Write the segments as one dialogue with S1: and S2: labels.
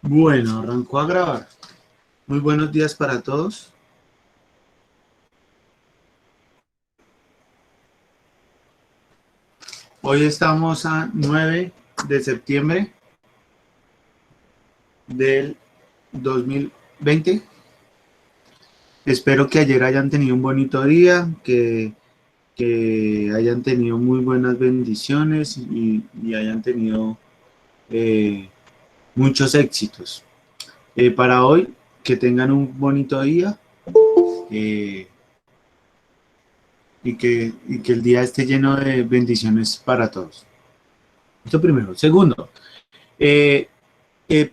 S1: Bueno, arrancó a grabar. Muy buenos días para todos. Hoy estamos a 9 de septiembre del 2020. Espero que ayer hayan tenido un bonito día, que hayan tenido muy buenas bendiciones y hayan tenido eh, muchos éxitos. Para hoy, que tengan un bonito día. Y que el día esté lleno de bendiciones para todos. Esto primero. Segundo, eh,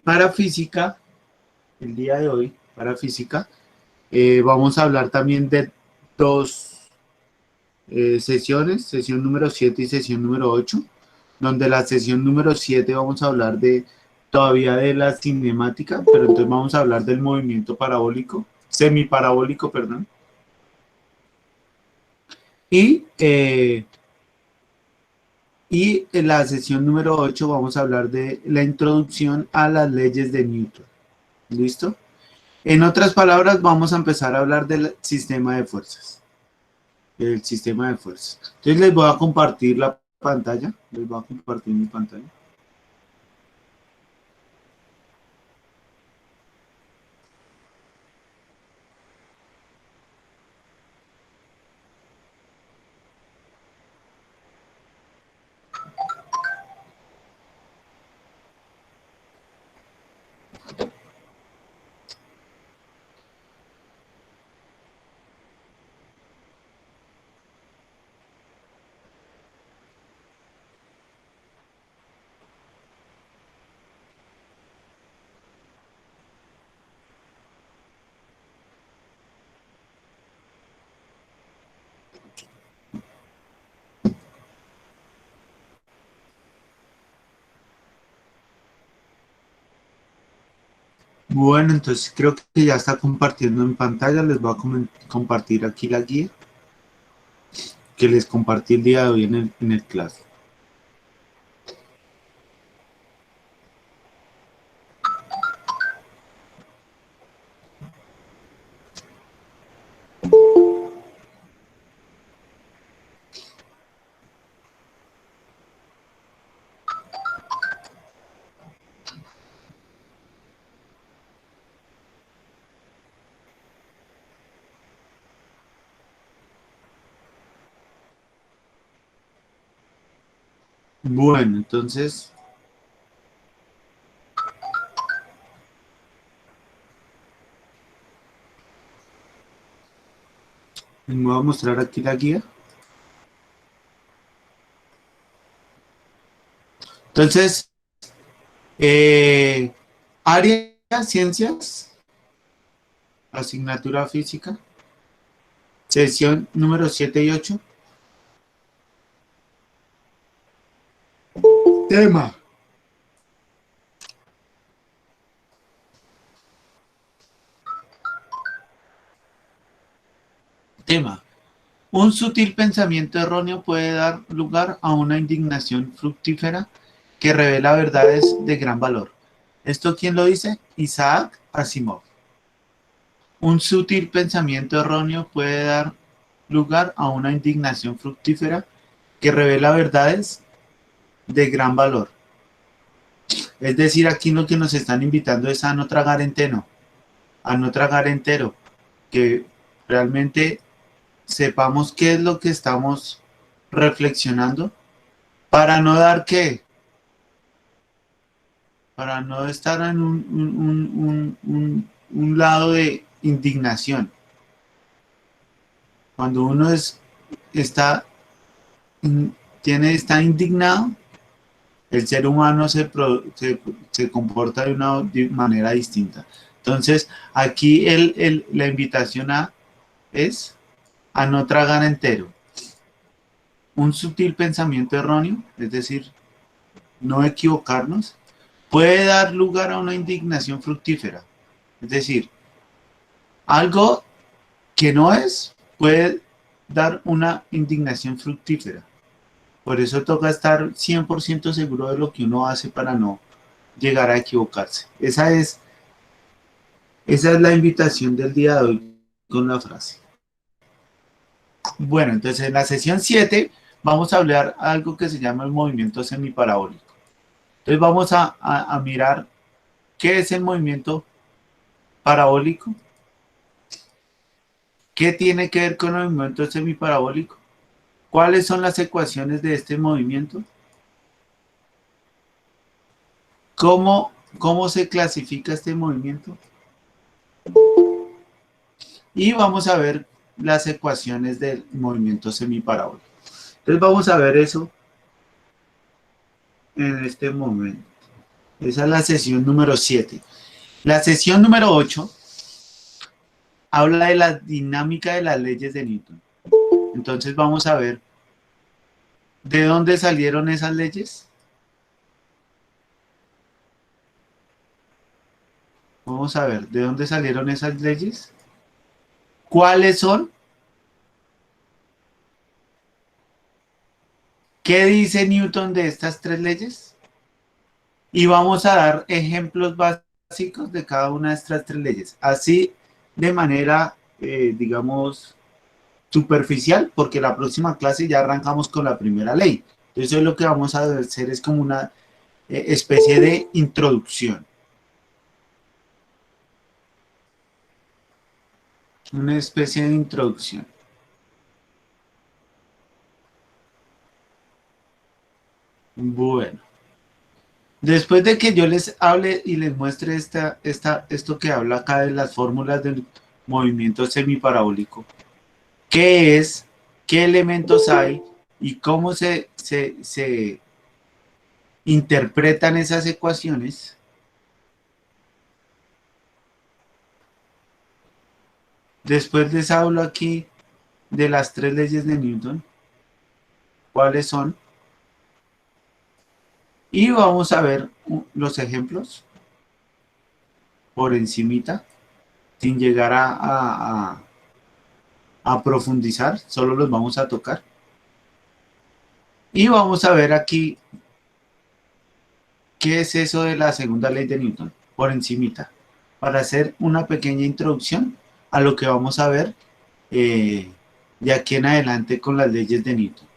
S1: para física, el día de hoy, para física, vamos a hablar también de dos sesiones, sesión número 7 y sesión número 8, donde la sesión número 7 vamos a hablar todavía de la cinemática, pero entonces vamos a hablar del movimiento parabólico, semiparabólico, perdón. Y en la sesión número 8 vamos a hablar de la introducción a las leyes de Newton. ¿Listo? En otras palabras, vamos a empezar a hablar del sistema de fuerzas. El sistema de fuerzas. Entonces les voy a compartir la pantalla. Les voy a compartir mi pantalla. Bueno, entonces creo que ya está compartiendo en pantalla. Les voy a compartir aquí la guía que les compartí el día de hoy en el clase. Bueno, entonces les voy a mostrar aquí la guía. Entonces, área ciencias, asignatura física, sesión número 7 y 8. Tema. Tema. Un sutil pensamiento erróneo puede dar lugar a una indignación fructífera que revela verdades de gran valor. ¿Esto quién lo dice? Isaac Asimov. Un sutil pensamiento erróneo puede dar lugar a una indignación fructífera que revela verdades de gran valor. Es decir, aquí lo que nos están invitando es a no tragar entero, que realmente sepamos qué es lo que estamos reflexionando para no dar qué, para no estar en un lado de indignación. Cuando uno está indignado, el ser humano se comporta de una manera distinta. Entonces, aquí la invitación es a no tragar entero. Un sutil pensamiento erróneo, es decir, no equivocarnos, puede dar lugar a una indignación fructífera. Es decir, algo que no es puede dar una indignación fructífera. Por eso toca estar 100% seguro de lo que uno hace para no llegar a equivocarse. Esa es la invitación del día de hoy con la frase. Bueno, entonces en la sesión 7 vamos a hablar algo que se llama el movimiento semiparabólico. Entonces vamos a mirar qué es el movimiento parabólico, qué tiene que ver con el movimiento semiparabólico, cuáles son las ecuaciones de este movimiento, cómo se clasifica este movimiento y vamos a ver las ecuaciones del movimiento semiparabólico. Entonces vamos a ver eso en este momento. Esa es la sesión número 7. La sesión número 8 habla de la dinámica de las leyes de Newton. Entonces vamos a ver de dónde salieron esas leyes. Vamos a ver de dónde salieron esas leyes. ¿Cuáles son? ¿Qué dice Newton de estas tres leyes? Y vamos a dar ejemplos básicos de cada una de estas tres leyes. Así de manera, digamos, superficial, porque la próxima clase ya arrancamos con la primera ley. Entonces hoy lo que vamos a hacer es como una especie de introducción. Una especie de introducción. Bueno. Después de que yo les hable y les muestre esto que habla acá de las fórmulas del movimiento semiparabólico, ¿qué es? ¿Qué elementos hay? ¿Y cómo se interpretan esas ecuaciones? Después les hablo aquí de las tres leyes de Newton. ¿Cuáles son? Y vamos a ver los ejemplos por encimita, sin llegar a profundizar, solo los vamos a tocar. Y vamos a ver aquí qué es eso de la segunda ley de Newton, por encimita, para hacer una pequeña introducción a lo que vamos a ver de aquí en adelante con las leyes de Newton.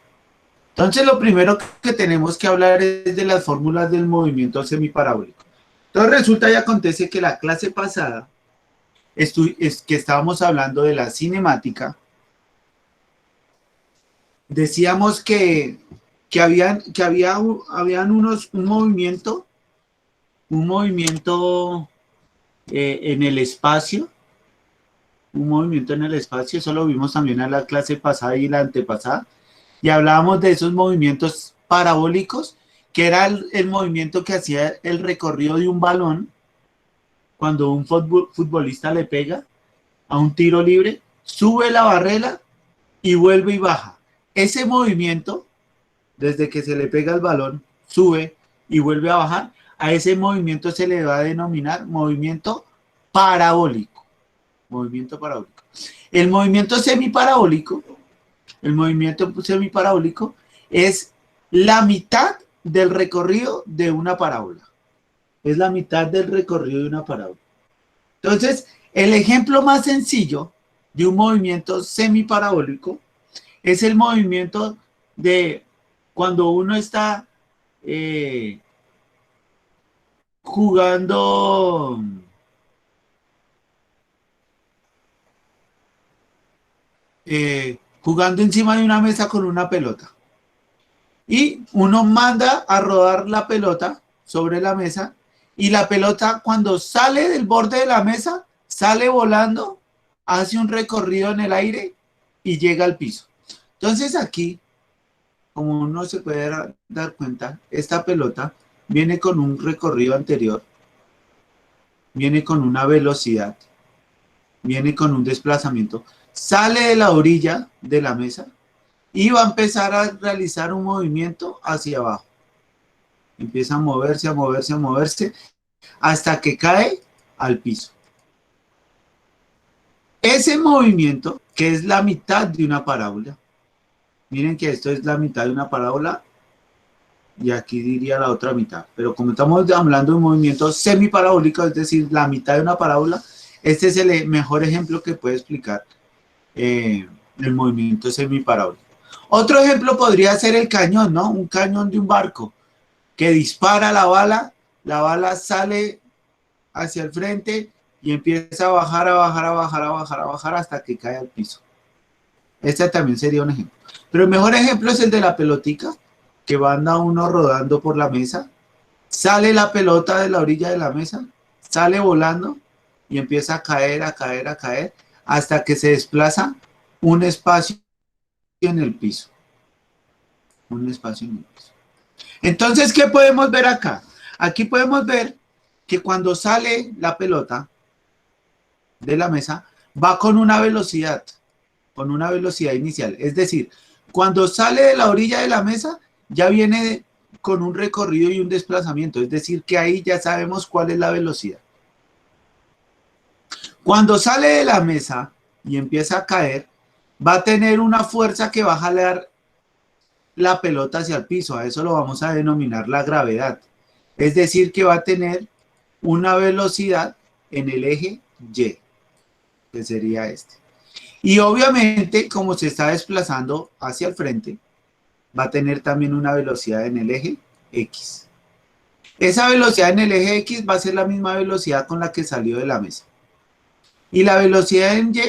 S1: Entonces lo primero que tenemos que hablar es de las fórmulas del movimiento semiparabólico. Entonces resulta y acontece que la clase pasada es que estábamos hablando de la cinemática. Decíamos habían un movimiento en el espacio, eso lo vimos también en la clase pasada y la antepasada, y hablábamos de esos movimientos parabólicos, que era el movimiento que hacía el recorrido de un balón cuando un futbolista le pega a un tiro libre, sube la barrera y vuelve y baja. Ese movimiento, desde que se le pega el balón, sube y vuelve a bajar, a ese movimiento se le va a denominar movimiento parabólico. Movimiento parabólico. El movimiento semiparabólico es la mitad del recorrido de una parábola. Es la mitad del recorrido de una parábola. Entonces, el ejemplo más sencillo de un movimiento semiparabólico es el movimiento de cuando uno está jugando jugando encima de una mesa con una pelota. Y uno manda a rodar la pelota sobre la mesa y la pelota cuando sale del borde de la mesa, sale volando, hace un recorrido en el aire y llega al piso. Entonces aquí, como uno se puede dar cuenta, esta pelota viene con un recorrido anterior, viene con una velocidad, viene con un desplazamiento, sale de la orilla de la mesa y va a empezar a realizar un movimiento hacia abajo. Empieza a moverse, a moverse, a moverse, hasta que cae al piso. Ese movimiento, que es la mitad de una parábola, miren que esto es la mitad de una parábola, y aquí diría la otra mitad. Pero como estamos hablando de un movimiento semiparabólico, es decir, la mitad de una parábola, este es el mejor ejemplo que puede explicar el movimiento semiparabólico. Otro ejemplo podría ser el cañón, ¿no? Un cañón de un barco que dispara la bala sale hacia el frente y empieza a bajar, a bajar, a bajar, a bajar, a bajar hasta que cae al piso. Este también sería un ejemplo. Pero el mejor ejemplo es el de la pelotica, que va anda uno rodando por la mesa, sale la pelota de la orilla de la mesa, sale volando y empieza a caer, a caer, a caer, hasta que se desplaza un espacio en el piso. Un espacio en el piso. Entonces, ¿qué podemos ver acá? Aquí podemos ver que cuando sale la pelota de la mesa, va con una velocidad inicial. Es decir, cuando sale de la orilla de la mesa, ya viene con un recorrido y un desplazamiento. Es decir, que ahí ya sabemos cuál es la velocidad. Cuando sale de la mesa y empieza a caer, va a tener una fuerza que va a jalar la pelota hacia el piso. A eso lo vamos a denominar la gravedad. Es decir, que va a tener una velocidad en el eje Y, que sería este. Y obviamente, como se está desplazando hacia el frente, va a tener también una velocidad en el eje X. Esa velocidad en el eje X va a ser la misma velocidad con la que salió de la mesa. Y la velocidad en Y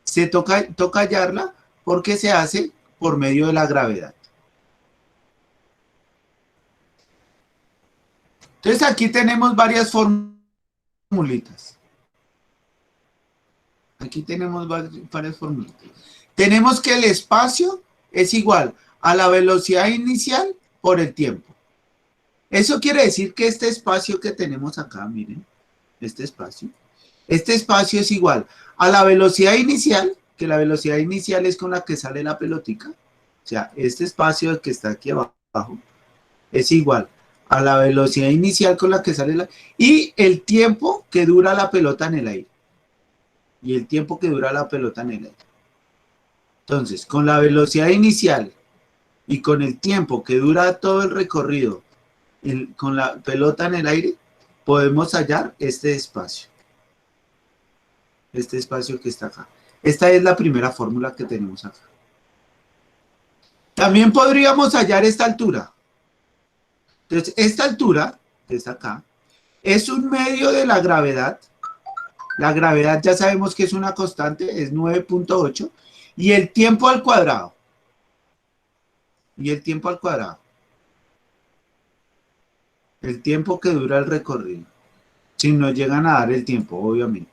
S1: se toca hallarla porque se hace por medio de la gravedad. Entonces aquí tenemos varias formulitas. Aquí tenemos varias formulitas. Tenemos que el espacio es igual a la velocidad inicial por el tiempo. Eso quiere decir que este espacio que tenemos acá, miren, este espacio es igual a la velocidad inicial, que la velocidad inicial es con la que sale la pelotica. O sea, este espacio que está aquí abajo es igual a la velocidad inicial con la que sale y el tiempo que dura la pelota en el aire. Y el tiempo que dura la pelota en el aire. Entonces, con la velocidad inicial y con el tiempo que dura todo el recorrido con la pelota en el aire, podemos hallar este espacio que está acá. Esta es la primera fórmula que tenemos acá. También podríamos hallar esta altura. Entonces, esta altura, que está acá, es un medio de la gravedad. La gravedad ya sabemos que es una constante, es 9.8. Y el tiempo al cuadrado. El tiempo que dura el recorrido. Si nos llegan a dar el tiempo, obviamente.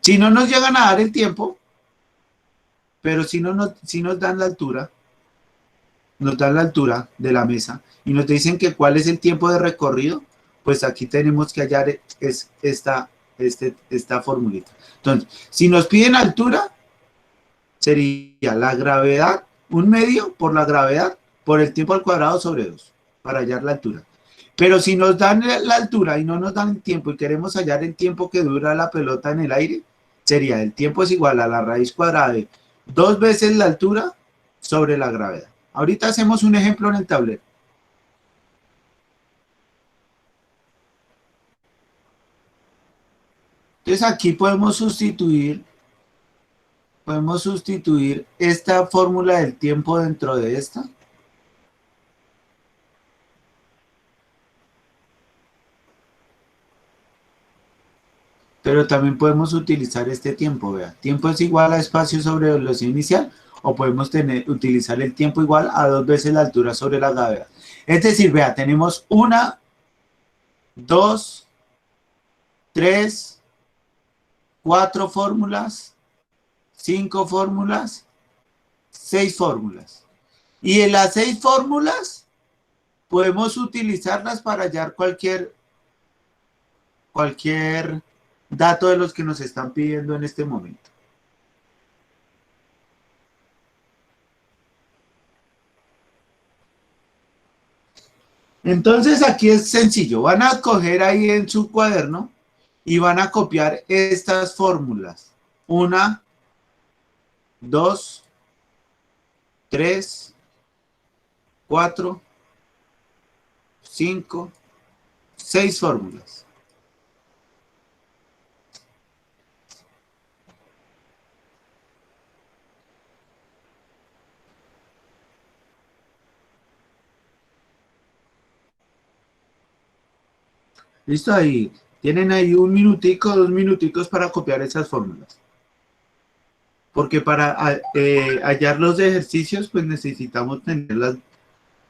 S1: Si no nos llegan a dar el tiempo, pero si nos dan la altura, nos dan la altura de la mesa y nos dicen que cuál es el tiempo de recorrido, pues aquí tenemos que hallar esta formulita. Entonces, si nos piden altura, sería la gravedad, un medio por la gravedad, por el tiempo al cuadrado sobre 2, para hallar la altura. Pero si nos dan la altura y no nos dan el tiempo y queremos hallar el tiempo que dura la pelota en el aire, sería el tiempo es igual a la raíz cuadrada de 2 veces la altura sobre la gravedad. Ahorita hacemos un ejemplo en el tablero. Entonces aquí podemos sustituir esta fórmula del tiempo dentro de esta. Pero también podemos utilizar este tiempo, vea. Tiempo es igual a espacio sobre velocidad inicial, o podemos utilizar el tiempo igual a 2 veces la altura sobre la gravedad. Es decir, vea, tenemos 1, 2, 3, 4 fórmulas, 5 fórmulas, 6 fórmulas. Y en las 6 fórmulas podemos utilizarlas para hallar cualquier dato de los que nos están pidiendo en este momento. Entonces aquí es sencillo, van a coger ahí en su cuaderno y van a copiar estas fórmulas. 1, 2, 3, 4, 5, 6 fórmulas. Listo, ahí. Tienen ahí un minutico, 2 minuticos para copiar esas fórmulas. Porque para hallar los ejercicios, pues necesitamos tener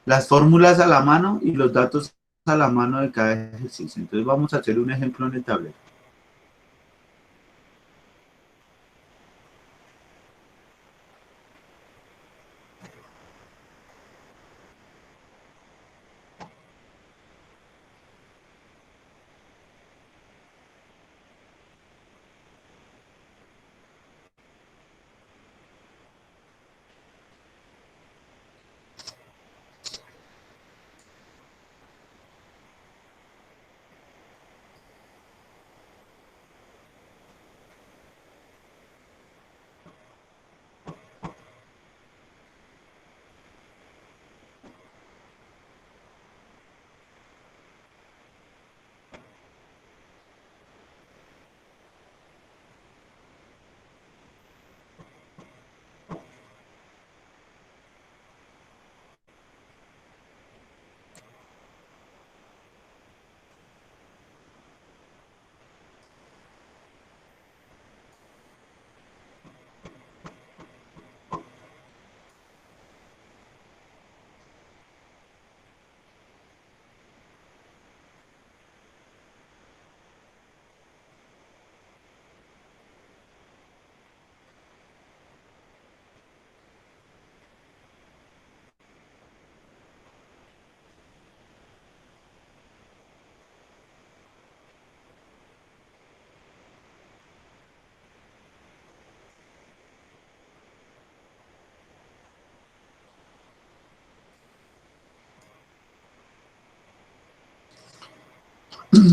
S1: las fórmulas a la mano y los datos a la mano de cada ejercicio. Entonces vamos a hacer un ejemplo en el tablero.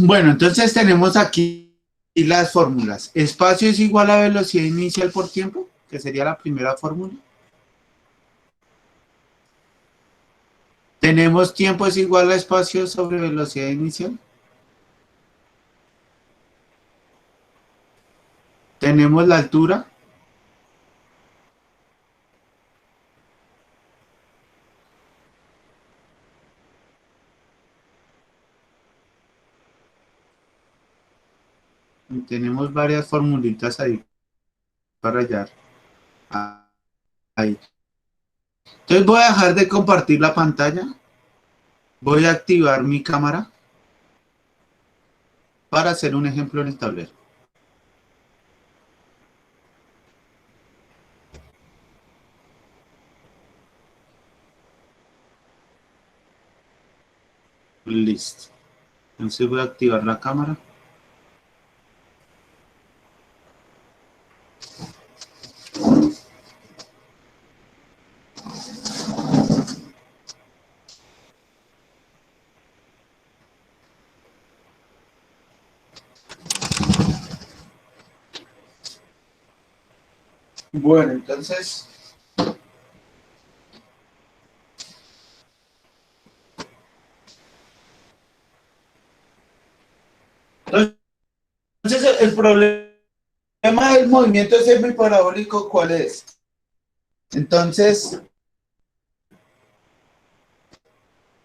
S1: Bueno, entonces tenemos aquí las fórmulas. Espacio es igual a velocidad inicial por tiempo, que sería la primera fórmula. Tenemos tiempo es igual a espacio sobre velocidad inicial. Tenemos la altura. Y tenemos varias formulitas ahí para hallar. Ahí. Entonces voy a dejar de compartir la pantalla. Voy a activar mi cámara para hacer un ejemplo en el tablero. Listo. Entonces voy a activar la cámara. Bueno, entonces el problema del movimiento semiparabólico, ¿cuál es? Entonces,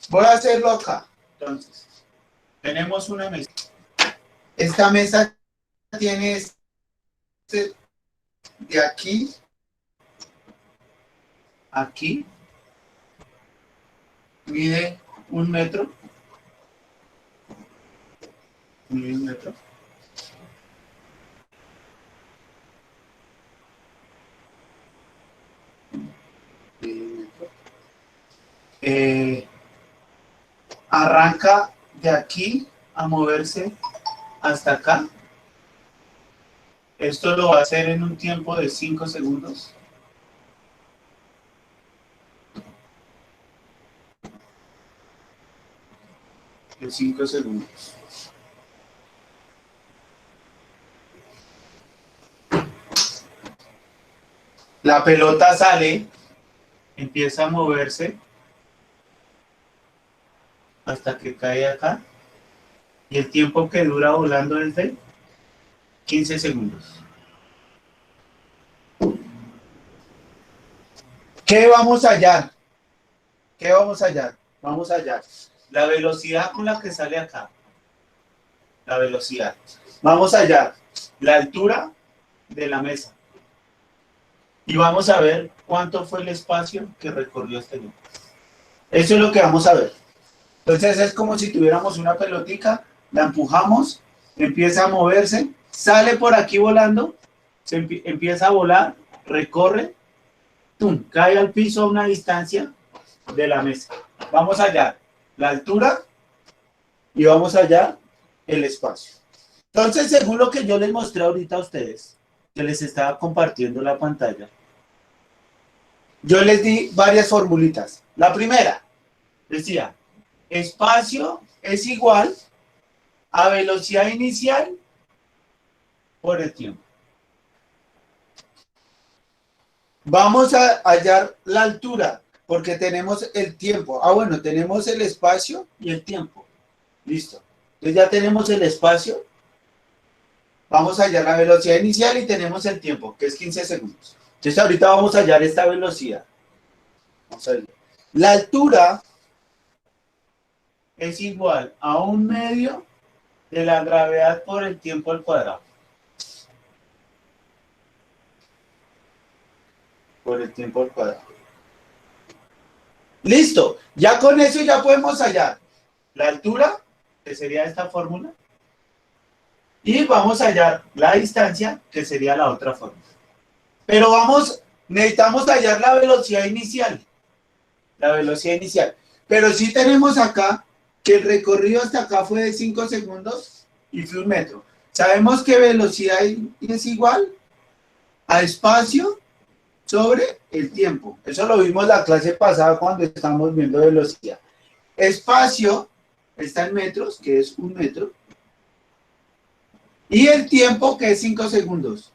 S1: voy a hacerlo acá. Entonces, tenemos una mesa. Esta mesa tiene de aquí, aquí, mide 1 metro. Mide 1 metro. Arranca de aquí a moverse hasta acá. Esto lo va a hacer en un tiempo de 5 segundos. De 5 segundos. La pelota sale, empieza a moverse hasta que cae acá. Y el tiempo que dura volando es de 15 segundos. ¿Qué vamos a hallar? ¿Qué vamos a hallar? Vamos a hallar la velocidad con la que sale acá. La velocidad. Vamos a hallar la altura de la mesa. Y vamos a ver cuánto fue el espacio que recorrió este loop. Eso es lo que vamos a ver. Entonces es como si tuviéramos una pelotica, la empujamos, empieza a moverse, sale por aquí volando, empieza a volar, recorre, ¡tum!, cae al piso a una distancia de la mesa. Vamos a hallar la altura y vamos a hallar el espacio. Entonces, según lo que yo les mostré ahorita a ustedes, que les estaba compartiendo la pantalla, yo les di varias formulitas. La primera decía, espacio es igual a velocidad inicial por el tiempo. Vamos a hallar la altura, porque tenemos el tiempo. Ah, bueno, tenemos el espacio y el tiempo. Listo. Entonces ya tenemos el espacio. Vamos a hallar la velocidad inicial y tenemos el tiempo, que es 15 segundos. Entonces ahorita vamos a hallar esta velocidad. Vamos a ver. La altura es igual a 1/2 de la gravedad por el tiempo al cuadrado. Por el tiempo al cuadrado. Listo. Ya con eso ya podemos hallar la altura, que sería esta fórmula, y vamos a hallar la distancia, que sería la otra fórmula. Pero necesitamos hallar la velocidad inicial. La velocidad inicial. Pero sí tenemos acá que el recorrido hasta acá fue de 5 segundos y fue 1 metro. Sabemos que velocidad es igual a espacio sobre el tiempo. Eso lo vimos la clase pasada cuando estábamos viendo velocidad. Espacio está en metros, que es 1 metro. Y el tiempo, que es 5 segundos.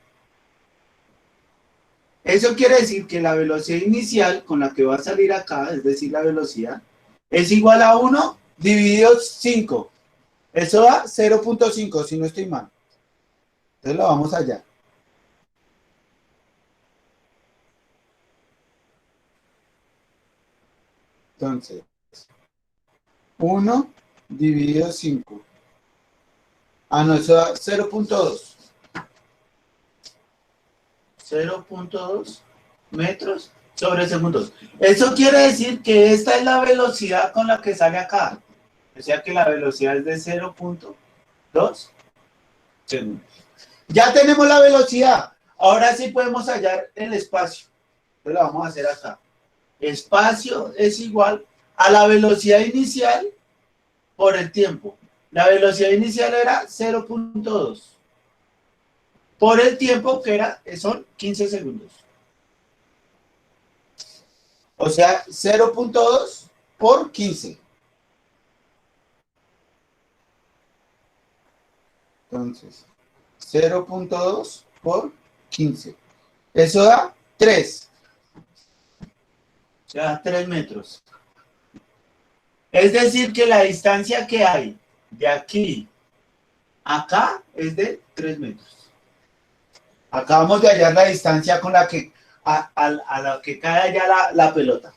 S1: Eso quiere decir que la velocidad inicial con la que va a salir acá, es decir, la velocidad, es igual a 1 dividido 5. Eso da 0.5, si no estoy mal. Entonces lo vamos allá. Entonces, 1 dividido 5. Ah, no, eso da 0.2. 0.2 metros sobre segundos. Eso quiere decir que esta es la velocidad con la que sale acá. O sea que la velocidad es de 0.2 segundos. Ya tenemos la velocidad. Ahora sí podemos hallar el espacio. Entonces lo vamos a hacer acá. Espacio es igual a la velocidad inicial por el tiempo. La velocidad inicial era 0.2 por el tiempo que son 15 segundos. O sea, 0.2 por 15. Entonces, 0.2 por 15. Eso da 3. O sea, 3 metros. Es decir, que la distancia que hay de aquí a acá es de 3 metros. Acabamos de hallar la distancia con la que a la que cae allá la pelota.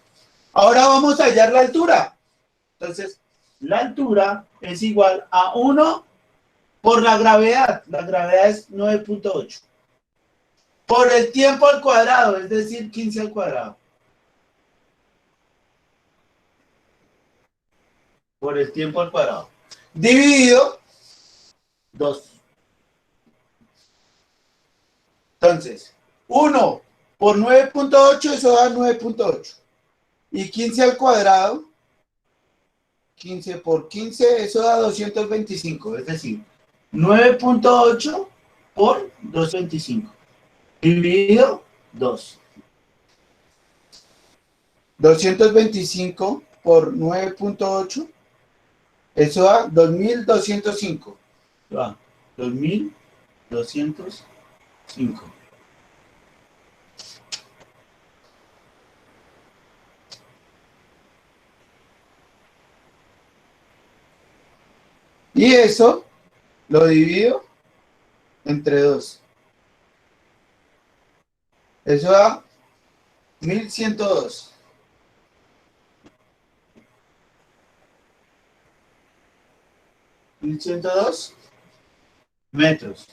S1: Ahora vamos a hallar la altura. Entonces, la altura es igual a 1 por la gravedad. La gravedad es 9.8. Por el tiempo al cuadrado, es decir, 15 al cuadrado. Por el tiempo al cuadrado. Dividido 2. Entonces, 1 por 9.8, eso da 9.8. Y 15 al cuadrado, 15 por 15, eso da 225. Es decir, 9.8 por 225. Dividido 2. 225 por 9.8, eso da 2205. Va, 2205. Y eso lo divido entre 2. Eso da 1102. 1102 metros.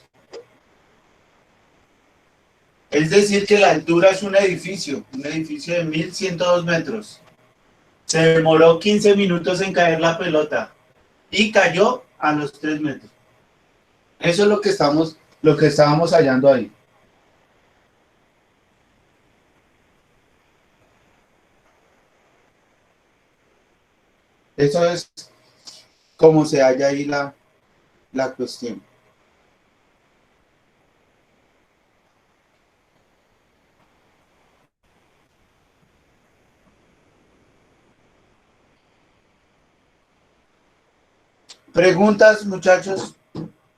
S1: Es decir, que la altura es un edificio de 1102 metros. Se demoró 15 minutos en caer la pelota y cayó a los 3 metros. Eso es lo que estábamos hallando ahí. Eso es como se halla ahí la cuestión. Preguntas, muchachos.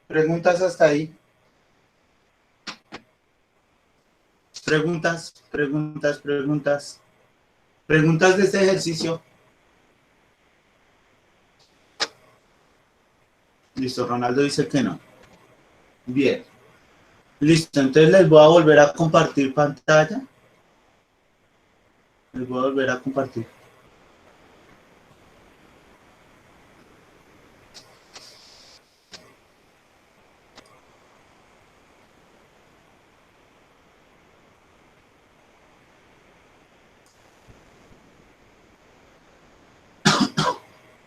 S1: Preguntas hasta ahí. Preguntas. Preguntas de este ejercicio. Listo, Ronaldo dice que no. Bien. Listo, entonces les voy a volver a compartir pantalla. Les voy a volver a compartir.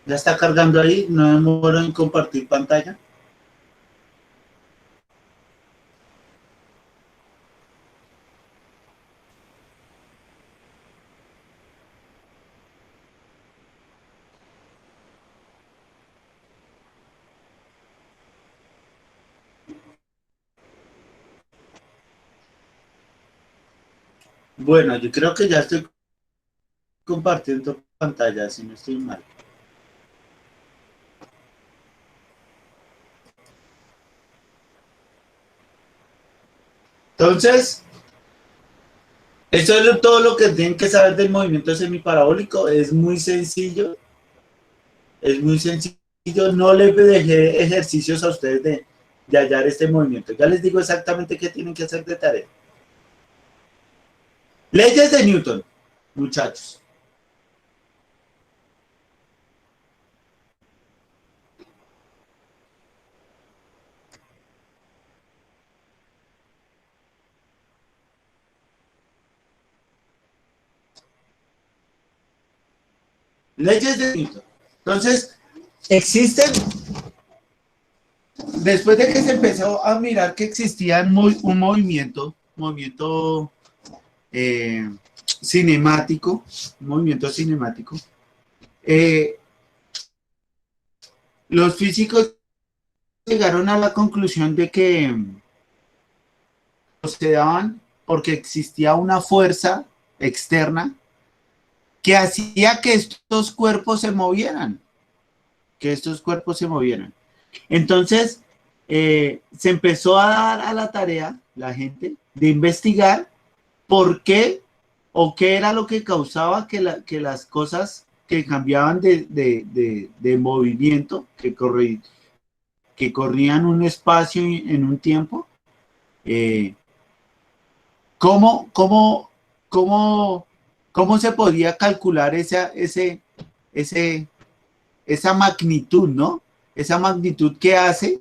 S1: Ya está cargando ahí, no demoro en compartir pantalla. Bueno, yo creo que ya estoy compartiendo pantalla, si no estoy mal. Entonces, eso es todo lo que tienen que saber del movimiento semiparabólico. Es muy sencillo. Es muy sencillo. No les dejé ejercicios a ustedes de hallar este movimiento. Ya les digo exactamente qué tienen que hacer de tarea. Leyes de Newton, muchachos. Leyes de Newton. Entonces, existen, después de que se empezó a mirar que existía un movimiento cinemático, los físicos llegaron a la conclusión de que se daban porque existía una fuerza externa que hacía que estos cuerpos se movieran. Entonces, se empezó a dar a la tarea, la gente, de investigar por qué o qué era lo que causaba que las cosas que cambiaban de movimiento, que corrían un espacio en un tiempo, ¿cómo se podía calcular esa magnitud, ¿no? Esa magnitud que hace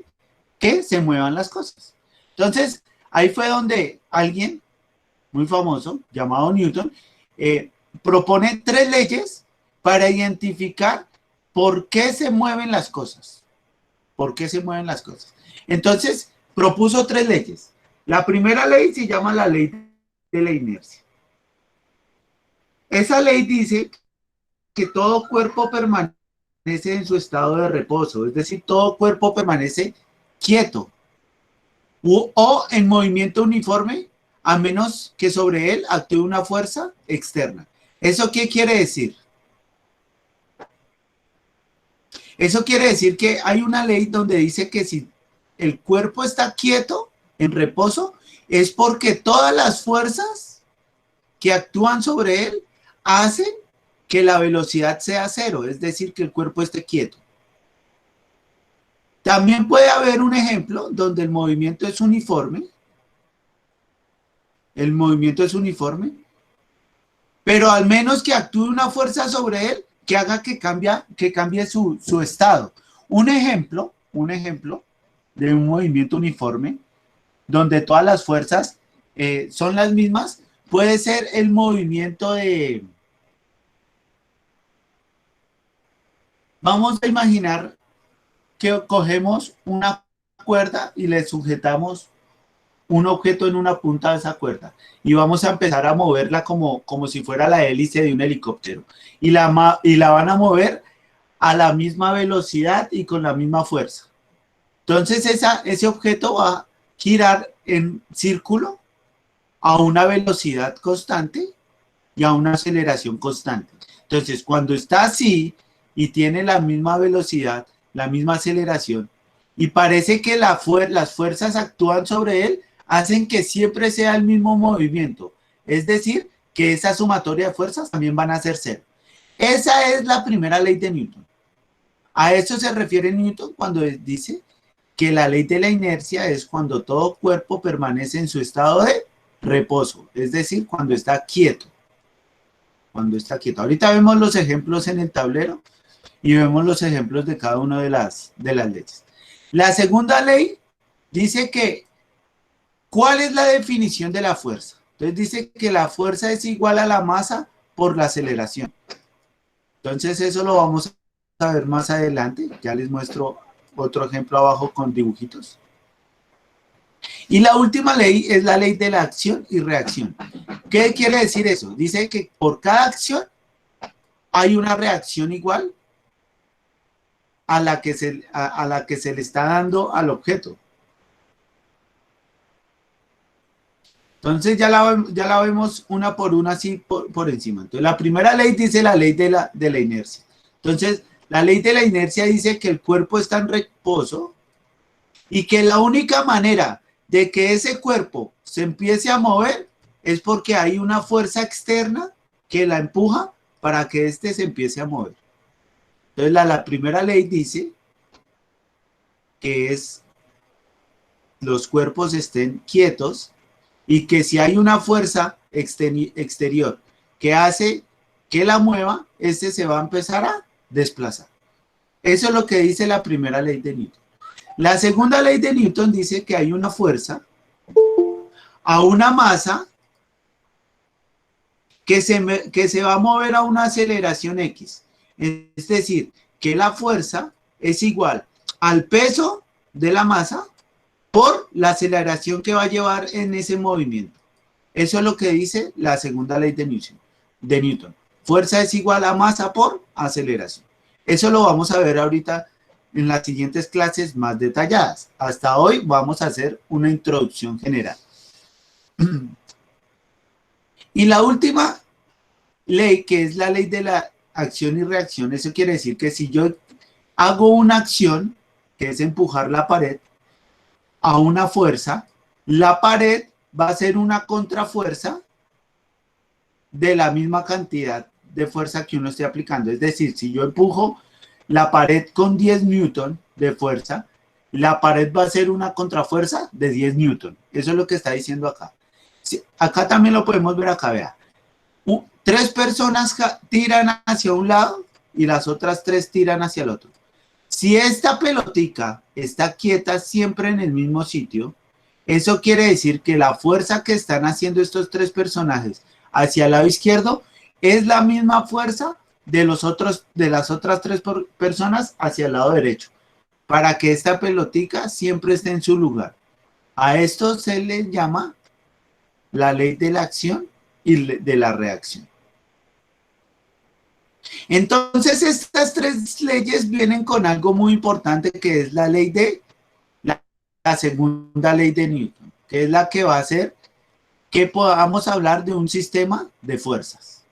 S1: que se muevan las cosas. Entonces, ahí fue donde alguien muy famoso, llamado Newton, propone 3 leyes para identificar por qué se mueven las cosas. Entonces, propuso 3 leyes. La primera ley se llama la ley de la inercia. Esa ley dice que todo cuerpo permanece en su estado de reposo, es decir, todo cuerpo permanece quieto o en movimiento uniforme, a menos que sobre él actúe una fuerza externa. ¿Eso qué quiere decir? Eso quiere decir que hay una ley donde dice que si el cuerpo está quieto, en reposo, es porque todas las fuerzas que actúan sobre él hacen que la velocidad sea cero, es decir, que el cuerpo esté quieto. También puede haber un ejemplo donde el movimiento es uniforme. El movimiento es uniforme, pero al menos que actúe una fuerza sobre él que haga que cambie su estado. Un ejemplo de un movimiento uniforme donde todas las fuerzas son las mismas, puede ser el movimiento de... Vamos a imaginar que cogemos una cuerda y le sujetamos un objeto en una punta de esa cuerda y vamos a empezar a moverla como si fuera la hélice de un helicóptero y la van a mover a la misma velocidad y con la misma fuerza. Entonces ese objeto va a girar en círculo a una velocidad constante y a una aceleración constante. Entonces cuando está así y tiene la misma velocidad, la misma aceleración y parece que las fuerzas actúan sobre él, hacen que siempre sea el mismo movimiento. Es decir, que esa sumatoria de fuerzas también van a ser cero. Esa es la primera ley de Newton. A eso se refiere Newton cuando dice que la ley de la inercia es cuando todo cuerpo permanece en su estado de reposo, es decir, cuando está quieto. Cuando está quieto. Ahorita vemos los ejemplos en el tablero y vemos los ejemplos de cada una de las leyes. La segunda ley dice que ¿cuál es la definición de la fuerza? Entonces dice que la fuerza es igual a la masa por la aceleración. Entonces eso lo vamos a ver más adelante. Ya les muestro otro ejemplo abajo con dibujitos. Y la última ley es la ley de la acción y reacción. ¿Qué quiere decir eso? Dice que por cada acción hay una reacción igual a la que se le está dando al objeto. Entonces ya la vemos una por una así por encima. Entonces la primera ley dice la ley de la inercia. Entonces la ley de la inercia dice que el cuerpo está en reposo y que la única manera de que ese cuerpo se empiece a mover es porque hay una fuerza externa que la empuja para que éste se empiece a mover. Entonces la primera ley dice que los cuerpos estén quietos y que si hay una fuerza exterior que hace que la mueva, este se va a empezar a desplazar. Eso es lo que dice la primera ley de Newton. La segunda ley de Newton dice que hay una fuerza a una masa que se va a mover a una aceleración X. Es decir, que la fuerza es igual al peso de la masa por la aceleración que va a llevar en ese movimiento. Eso es lo que dice la segunda ley de Newton. Fuerza es igual a masa por aceleración. Eso lo vamos a ver ahorita en las siguientes clases más detalladas. Hasta hoy vamos a hacer una introducción general. Y la última ley, que es la ley de la acción y reacción, eso quiere decir que si yo hago una acción, que es empujar la pared, a una fuerza, la pared va a ser una contrafuerza de la misma cantidad de fuerza que uno esté aplicando. Es decir, si yo empujo la pared con 10 newton de fuerza, la pared va a ser una contrafuerza de 10 newton. Eso es lo que está diciendo acá. Acá también lo podemos ver acá, vea. 3 personas tiran hacia un lado y las otras 3 tiran hacia el otro. Si esta pelotica está quieta siempre en el mismo sitio, eso quiere decir que la fuerza que están haciendo estos 3 personajes hacia el lado izquierdo es la misma fuerza de las otras 3 personas hacia el lado derecho, para que esta pelotica siempre esté en su lugar. A esto se le llama la ley de la acción y de la reacción. Entonces estas 3 leyes vienen con algo muy importante, que es la ley de la segunda ley de Newton, que es la que va a hacer que podamos hablar de un sistema de fuerzas,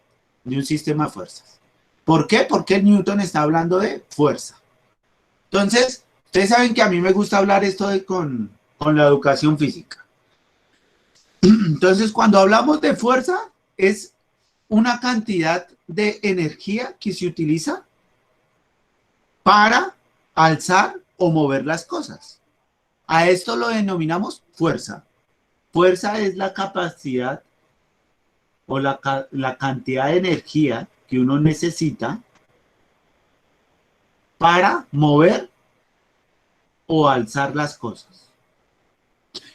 S1: ¿Por qué? Porque Newton está hablando de fuerza. Entonces, ustedes saben que a mí me gusta hablar esto con la educación física. Entonces, cuando hablamos de fuerza, es una cantidad de energía que se utiliza para alzar o mover las cosas. A esto lo denominamos fuerza. Fuerza es la capacidad o la cantidad de energía que uno necesita para mover o alzar las cosas.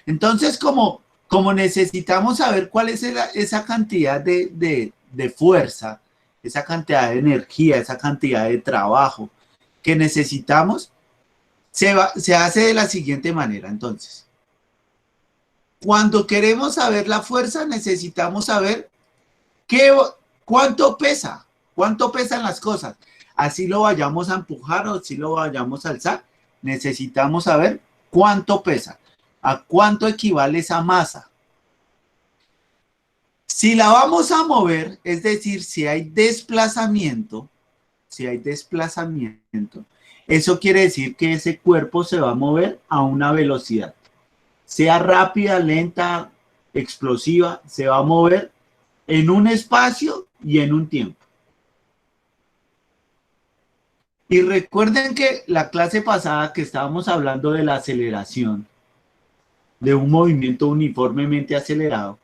S1: Entonces, como necesitamos saber cuál es esa cantidad de fuerza, esa cantidad de energía, esa cantidad de trabajo que necesitamos, se hace de la siguiente manera. Entonces, cuando queremos saber la fuerza, necesitamos saber cuánto pesan las cosas. Así lo vayamos a empujar o si lo vayamos a alzar, necesitamos saber cuánto pesa, a cuánto equivale esa masa. Si la vamos a mover, es decir, si hay desplazamiento, eso quiere decir que ese cuerpo se va a mover a una velocidad. Sea rápida, lenta, explosiva, se va a mover en un espacio y en un tiempo. Y recuerden que la clase pasada que estábamos hablando de la aceleración, de un movimiento uniformemente acelerado,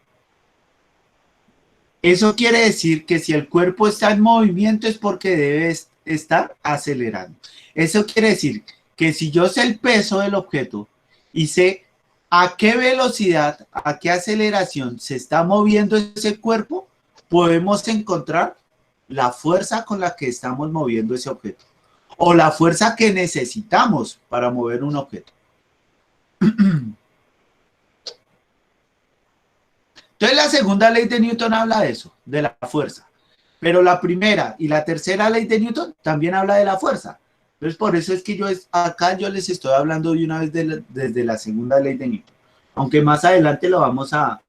S1: eso quiere decir que si el cuerpo está en movimiento es porque debe estar acelerando. Eso quiere decir que si yo sé el peso del objeto y sé a qué velocidad, a qué aceleración se está moviendo ese cuerpo, podemos encontrar la fuerza con la que estamos moviendo ese objeto o la fuerza que necesitamos para mover un objeto. Entonces la segunda ley de Newton habla de eso, de la fuerza. Pero la primera y la tercera ley de Newton también habla de la fuerza. Entonces por eso es que acá yo les estoy hablando de una vez desde la segunda ley de Newton. Aunque más adelante lo vamos a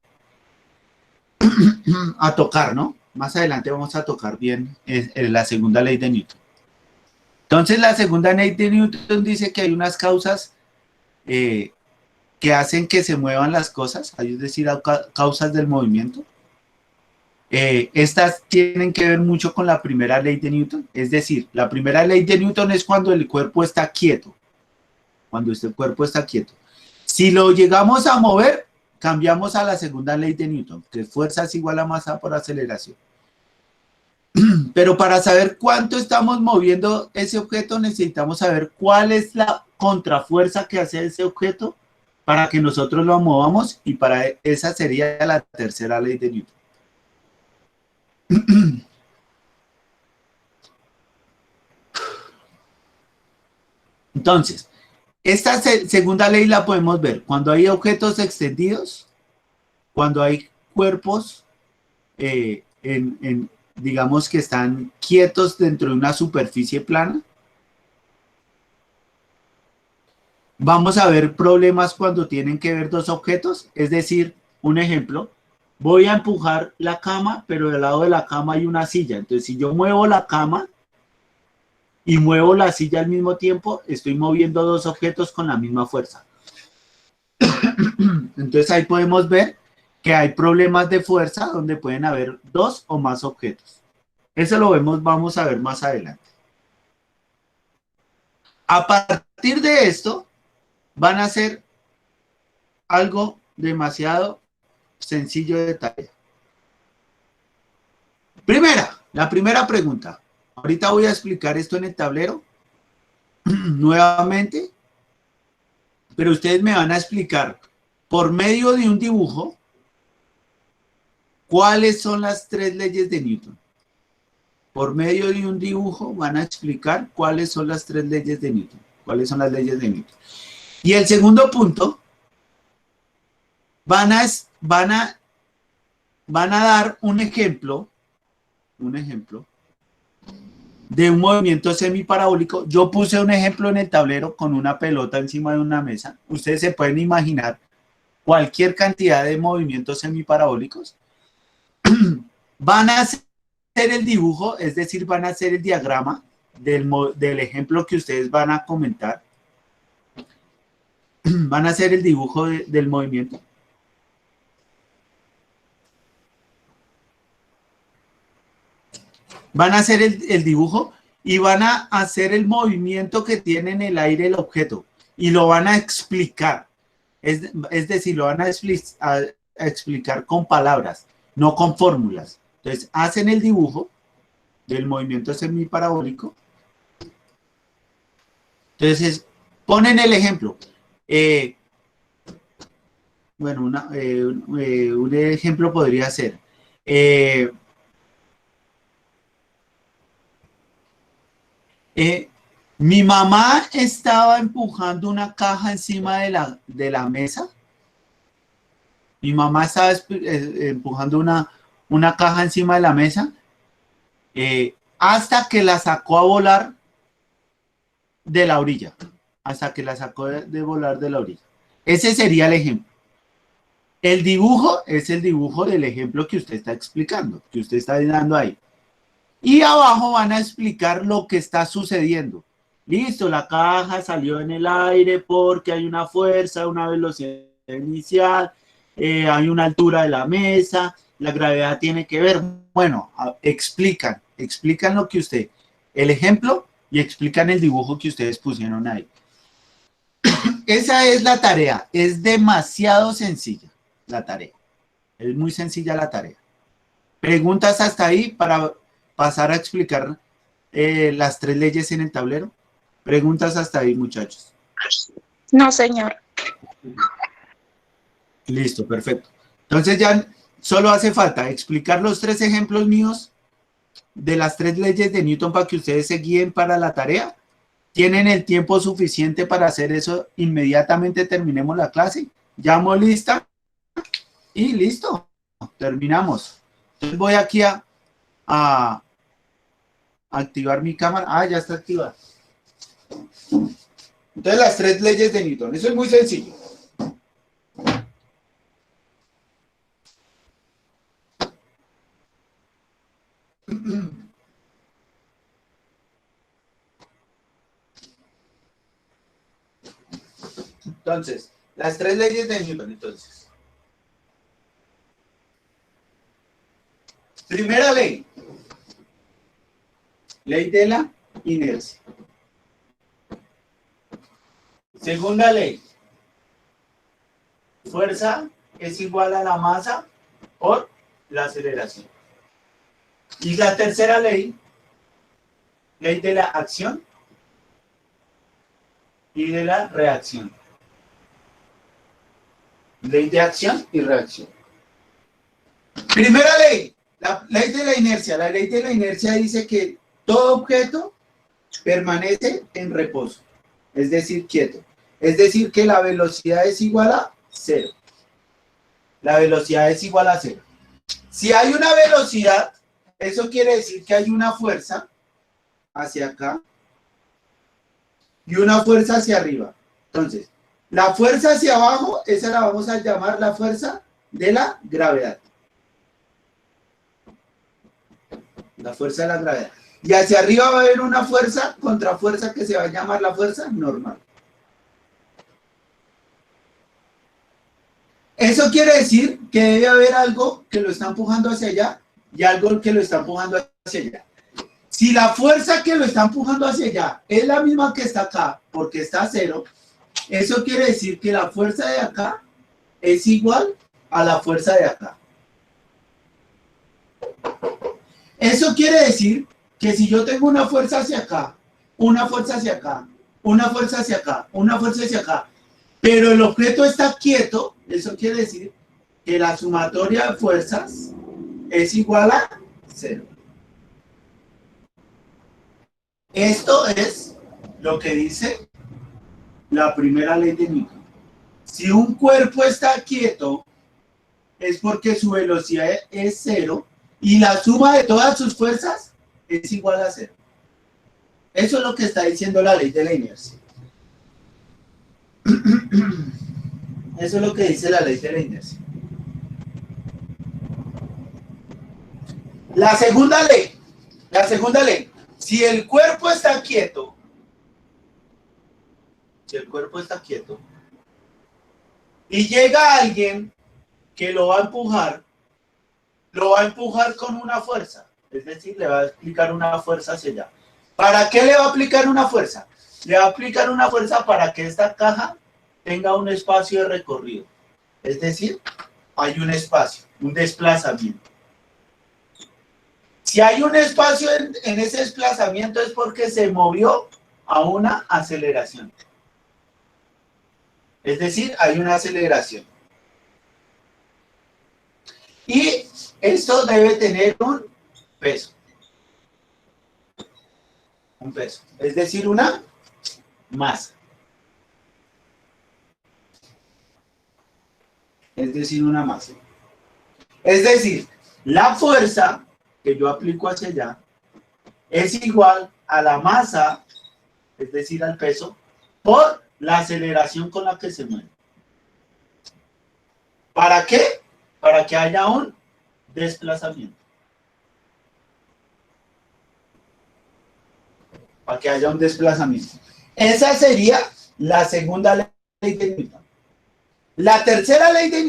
S1: tocar, ¿no? Más adelante vamos a tocar bien la segunda ley de Newton. Entonces la segunda ley de Newton dice que hay unas causas que hacen que se muevan las cosas, es decir, causas del movimiento. Estas tienen que ver mucho con la primera ley de Newton, es decir, la primera ley de Newton es cuando el cuerpo está quieto, cuando este cuerpo está quieto. Si lo llegamos a mover, cambiamos a la segunda ley de Newton, que fuerza es igual a masa por aceleración. Pero para saber cuánto estamos moviendo ese objeto, necesitamos saber cuál es la contrafuerza que hace ese objeto para que nosotros lo movamos, y para esa sería la tercera ley de Newton. Entonces, esta segunda ley la podemos ver cuando hay objetos extendidos, cuando hay cuerpos, digamos que están quietos dentro de una superficie plana. Vamos a ver problemas cuando tienen que ver dos objetos, es decir, un ejemplo, voy a empujar la cama, pero del lado de la cama hay una silla. Entonces, si yo muevo la cama y muevo la silla al mismo tiempo, estoy moviendo dos objetos con la misma fuerza. Entonces, ahí podemos ver que hay problemas de fuerza donde pueden haber dos o más objetos. Eso lo vamos a ver más adelante. A partir de esto, van a hacer algo demasiado sencillo de tarea. La primera pregunta. Ahorita voy a explicar esto en el tablero nuevamente, pero ustedes me van a explicar por medio de un dibujo cuáles son las tres leyes de Newton. Por medio de un dibujo van a explicar cuáles son las tres leyes de Newton. ¿Cuáles son las leyes de Newton? Y el segundo punto, van a dar un ejemplo de un movimiento semiparabólico. Yo puse un ejemplo en el tablero con una pelota encima de una mesa. Ustedes se pueden imaginar cualquier cantidad de movimientos semiparabólicos. Van a hacer el dibujo, es decir, van a hacer el diagrama del ejemplo que ustedes van a comentar. Van a hacer el dibujo del movimiento. Van a hacer el dibujo y van a hacer el movimiento que tiene en el aire el objeto y lo van a explicar. Es decir, lo van a explicar con palabras, no con fórmulas. Entonces, hacen el dibujo del movimiento semiparabólico. Entonces, ponen el ejemplo. Bueno, un ejemplo podría ser, mi mamá estaba empujando una caja encima de la mesa. Mi mamá estaba empujando una caja encima de la mesa hasta que la sacó a volar de la orilla. Hasta que la sacó de volar de la orilla. Ese sería el ejemplo. El dibujo es el dibujo del ejemplo que usted está explicando, que usted está dando ahí. Y abajo van a explicar lo que está sucediendo. Listo, la caja salió en el aire porque hay una fuerza, una velocidad inicial, hay una altura de la mesa, la gravedad tiene que ver. Bueno, explican lo que usted, el ejemplo y explican el dibujo que ustedes pusieron ahí. Esa es la tarea, es demasiado sencilla la tarea, es muy sencilla la tarea. ¿Preguntas hasta ahí para pasar a explicar las 3 leyes en el tablero? ¿Preguntas hasta ahí, muchachos?
S2: No, señor.
S1: Listo, perfecto. Entonces ya solo hace falta explicar los 3 ejemplos míos de las 3 leyes de Newton para que ustedes se guíen para la tarea. ¿Tienen el tiempo suficiente para hacer eso? Inmediatamente terminemos la clase. Llamo lista y listo. Terminamos. Entonces voy aquí a activar mi cámara. Ah, ya está activada. Entonces las 3 leyes de Newton. Eso es muy sencillo. Entonces, las 3 leyes de Newton, entonces. Primera ley. Ley de la inercia. Segunda ley. Fuerza es igual a la masa por la aceleración. Y la tercera ley, ley de la acción y de la reacción. Ley de acción y reacción. Primera ley, la ley de la inercia. La ley de la inercia dice que todo objeto permanece en reposo, es decir, quieto. Es decir, que la velocidad es igual a 0. La velocidad es igual a 0. Si hay una velocidad, eso quiere decir que hay una fuerza hacia acá y una fuerza hacia arriba. Entonces, la fuerza hacia abajo, esa la vamos a llamar la fuerza de la gravedad. La fuerza de la gravedad. Y hacia arriba va a haber una fuerza, contrafuerza, que se va a llamar la fuerza normal. Eso quiere decir que debe haber algo que lo está empujando hacia allá y algo que lo está empujando hacia allá. Si la fuerza que lo está empujando hacia allá es la misma que está acá, porque está a 0, eso quiere decir que la fuerza de acá es igual a la fuerza de acá. Eso quiere decir que si yo tengo una fuerza hacia acá, una fuerza hacia acá, una fuerza hacia acá, una fuerza hacia acá, pero el objeto está quieto, eso quiere decir que la sumatoria de fuerzas es igual a 0. Esto es lo que dice la primera ley de Newton. Si un cuerpo está quieto, es porque su velocidad es 0 y la suma de todas sus fuerzas es igual a 0. Eso es lo que está diciendo la ley de la inercia. Eso es lo que dice la ley de la inercia. La segunda ley, si el cuerpo está quieto, y llega alguien que lo va a empujar con una fuerza, es decir, le va a aplicar una fuerza hacia allá. ¿Para qué le va a aplicar una fuerza? Le va a aplicar una fuerza para que esta caja tenga un espacio de recorrido. Es decir, hay un espacio, un desplazamiento. Si hay un espacio en ese desplazamiento es porque se movió a una aceleración. Es decir, hay una aceleración. Y esto debe tener un peso. Un peso. Es decir, una masa. Es decir, una masa. Es decir, la fuerza que yo aplico hacia allá es igual a la masa, es decir, al peso, por la aceleración con la que se mueve. ¿Para qué? Para que haya un desplazamiento. Para que haya un desplazamiento. Esa sería la segunda ley de Newton. La tercera ley de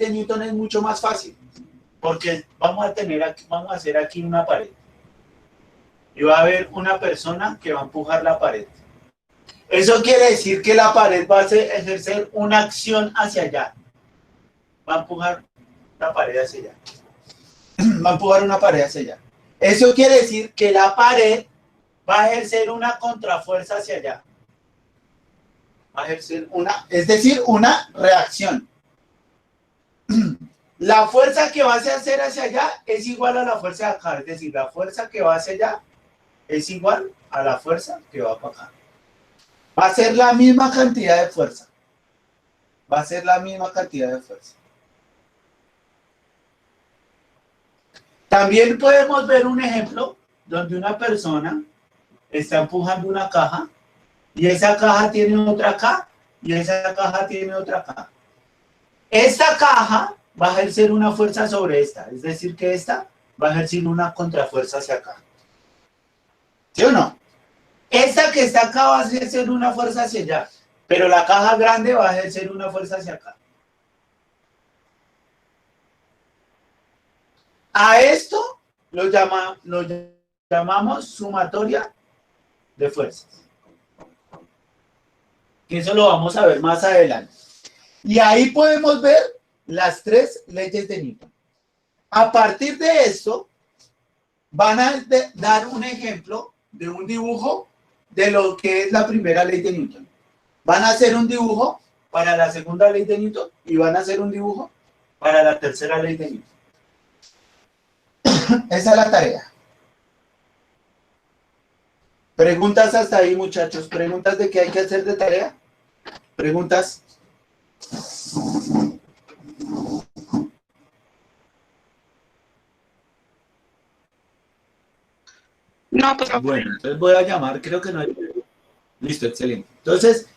S1: Newton, es mucho más fácil, porque vamos a hacer aquí una pared. Y va a haber una persona que va a empujar la pared. Eso quiere decir que la pared va a ejercer una acción hacia allá. Va a empujar la pared hacia allá. Va a empujar una pared hacia allá. Eso quiere decir que la pared va a ejercer una contrafuerza hacia allá. Va a ejercer es decir, una reacción. La fuerza que va a hacer hacia allá es igual a la fuerza de acá. Es decir, la fuerza que va hacia allá es igual a la fuerza que va para acá. Va a ser la misma cantidad de fuerza. Va a ser la misma cantidad de fuerza. También podemos ver un ejemplo donde una persona está empujando una caja y esa caja tiene otra acá y esa caja tiene otra acá. Esta caja va a ejercer una fuerza sobre esta, es decir, que esta va a ejercer una contrafuerza hacia acá. ¿Sí o no? Esta que está acá va a ejercer una fuerza hacia allá, pero la caja grande va a ejercer una fuerza hacia acá. A esto lo llamamos sumatoria de fuerzas. Que eso lo vamos a ver más adelante. Y ahí podemos ver las tres leyes de Newton. A partir de esto, van a dar un ejemplo de un dibujo de lo que es la primera ley de Newton. Van a hacer un dibujo para la segunda ley de Newton y van a hacer un dibujo para la tercera ley de Newton. Esa es la tarea. ¿Preguntas hasta ahí, muchachos? ¿Preguntas de qué hay que hacer de tarea? ¿Preguntas?
S2: No, pero
S1: Bueno, entonces voy a llamar, creo que no hay... Listo, excelente. Entonces,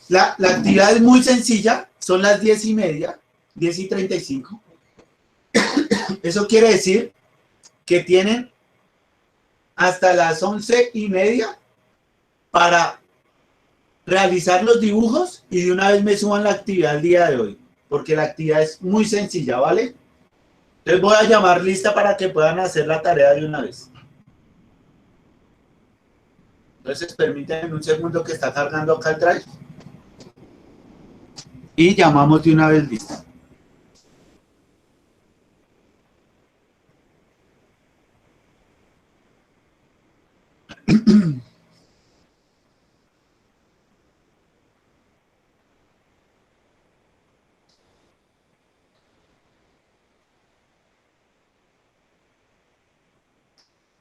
S1: la actividad es muy sencilla, son las 10:30, 10:35. Eso quiere decir que tienen hasta las 11:30 para realizar los dibujos y de una vez me suban la actividad el día de hoy, porque la actividad es muy sencilla, ¿vale? Entonces voy a llamar lista para que puedan hacer la tarea de una vez. Entonces permítanme un segundo que está cargando acá el drive. Y llamamos de una vez lista.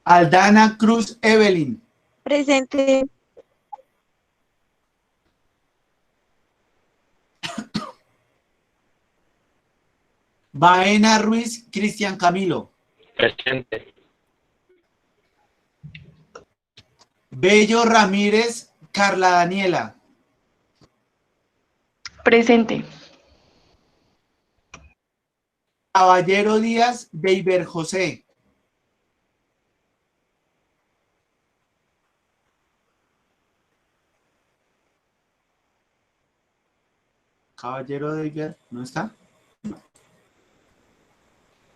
S1: Aldana Cruz Evelyn.
S2: presente.
S1: Baena Ruiz Cristian Camilo.
S3: Presente.
S1: Bello Ramírez Carla Daniela.
S2: Presente.
S1: Caballero Díaz Deiber José. Caballero Deiber, ¿no está? No.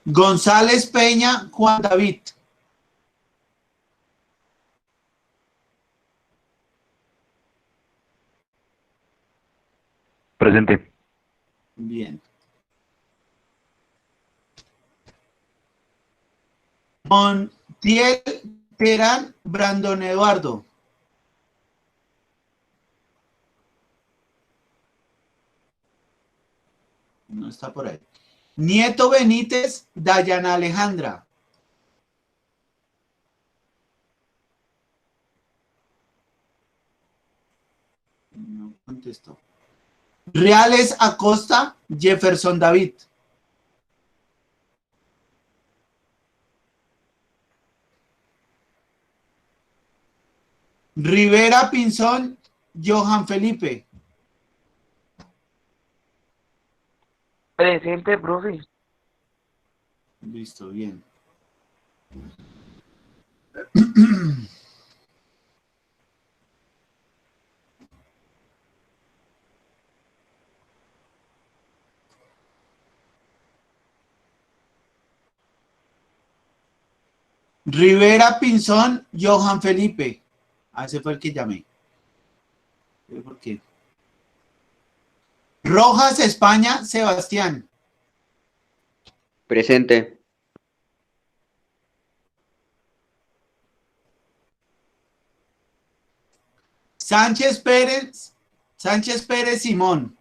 S1: González Peña Juan David.
S3: Presente.
S1: Bien. Montiel Terán Brandon Eduardo. No está por ahí. Nieto Benítez, Dayana Alejandra. No contestó. Reales Acosta, Jefferson David. Rivera Pinzón, Johan Felipe.
S4: Presente, profe.
S1: Listo, bien. Rivera Pinzón, Johan Felipe. Ah, ese fue el que llamé. ¿Por qué? Rojas España, Sebastián.
S5: Presente.
S1: Sánchez Pérez Simón.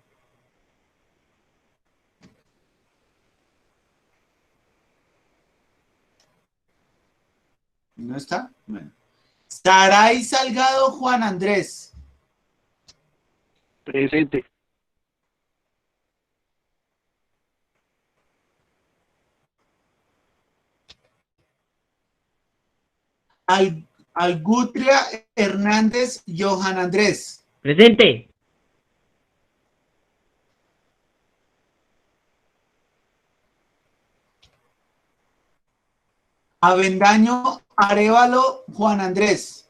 S1: ¿No está? Bueno. Saray Salgado Juan Andrés.
S4: Presente.
S1: Algutria Hernández Johan Andrés.
S6: Presente.
S1: Avendaño Arevalo Juan Andrés.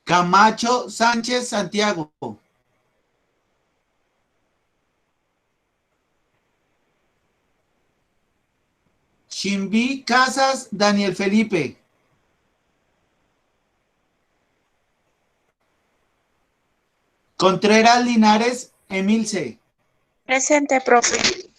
S1: Camacho Sánchez Santiago. Chimbi Casas Daniel Felipe. Contreras Linares Emilce.
S2: Presente, profe.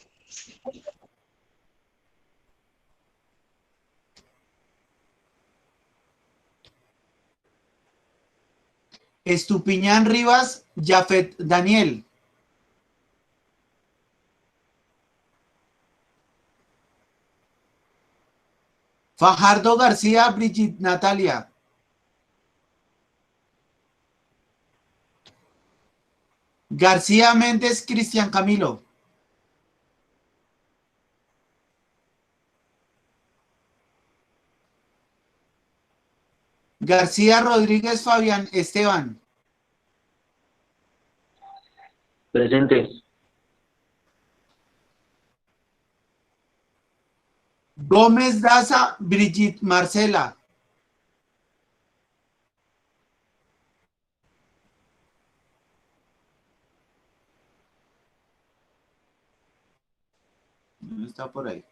S1: Estupiñán Rivas Jafet Daniel. Fajardo García Brigitte Natalia. García Méndez Cristian Camilo. García Rodríguez Fabián Esteban.
S4: Presente.
S1: Gómez Daza Brigitte Marcela. No está por ahí.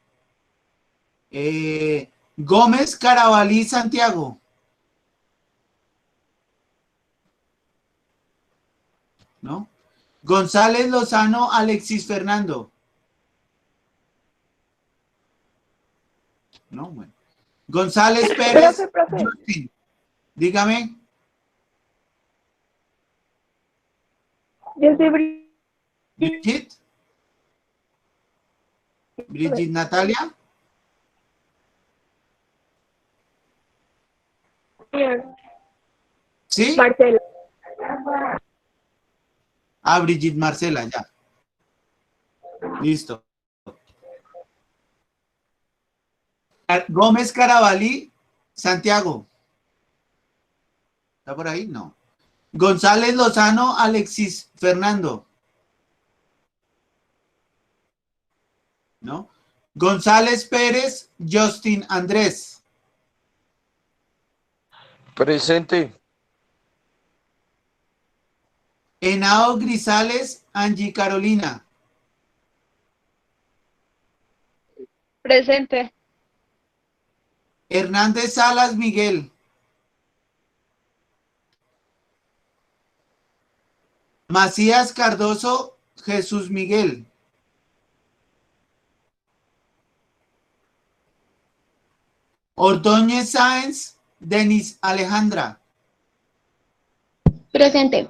S1: Gómez Carabalí Santiago. ¿No? González Lozano Alexis Fernando. No, bueno. González Pérez
S2: Profe.
S1: Justin. Dígame.
S2: Yo soy
S1: Brigitte. Brigitte Natalia. ¿Sí?
S2: Marcela.
S1: Ah, Brigitte Marcela, ya. Listo. Gómez Carabalí, Santiago. ¿Está por ahí? No. González Lozano, Alexis Fernando. ¿No? González Pérez, Justin Andrés.
S7: Presente.
S1: Henao Grisales, Angie Carolina.
S2: Presente.
S1: Hernández Salas, Miguel. Macías Cardoso Jesús Miguel. Ordóñez Sáenz Denis Alejandra.
S3: Presente.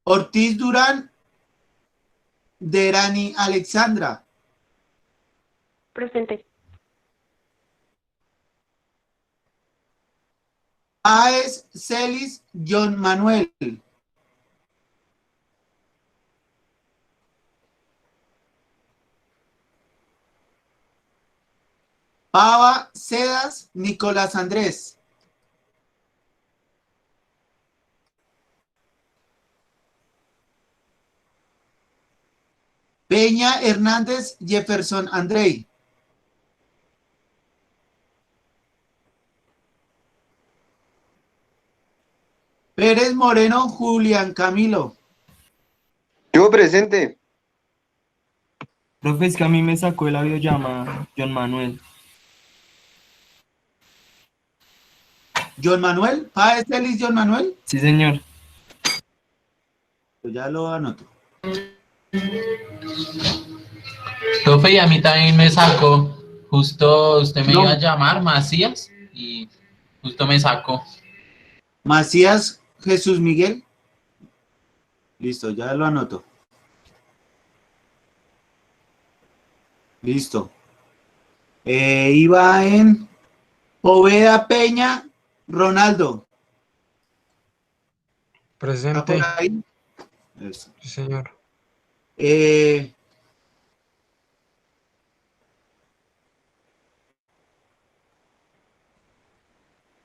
S1: Ortiz Durán Derani Alexandra.
S2: Presente.
S1: Páez Celis John Manuel. Pava Sedas Nicolás Andrés. Peña Hernández Jefferson Andrei. Pérez Moreno Julián Camilo.
S5: Yo presente.
S6: Profe, es que a mí me sacó la videollamada John Manuel.
S1: John Manuel. Páez Celis John Manuel.
S6: Sí, señor.
S1: Pues ya lo anoto.
S7: Profe, y a mí también me sacó. Justo usted me
S1: No.
S7: iba a llamar, Macías, y justo me sacó.
S1: Macías Jesús Miguel. Listo, ya lo anoto. Listo. Iba en Poveda Peña Ronaldo. ¿Está
S8: Presente.
S1: por ahí? Eso.
S8: Sí, señor.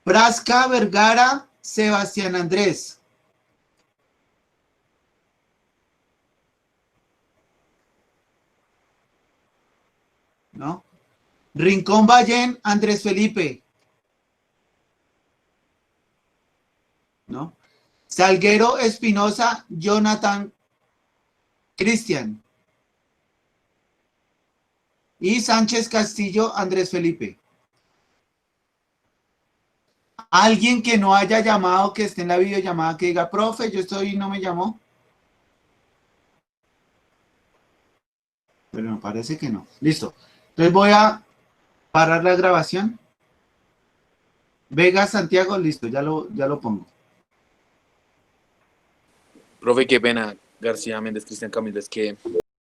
S1: Frasca Vergara Sebastián Andrés. ¿No? Rincón Ballén Andrés Felipe. ¿No? Salguero Espinosa Jonathan Cristian. Y Sánchez Castillo Andrés Felipe. Alguien que no haya llamado, que esté en la videollamada, que diga, profe, yo estoy y no me llamó. Pero me parece que no. Listo. Entonces voy a parar la grabación. Vega Santiago, listo, ya lo pongo.
S9: Profe, qué pena, García Méndez, Cristian Camilo, es que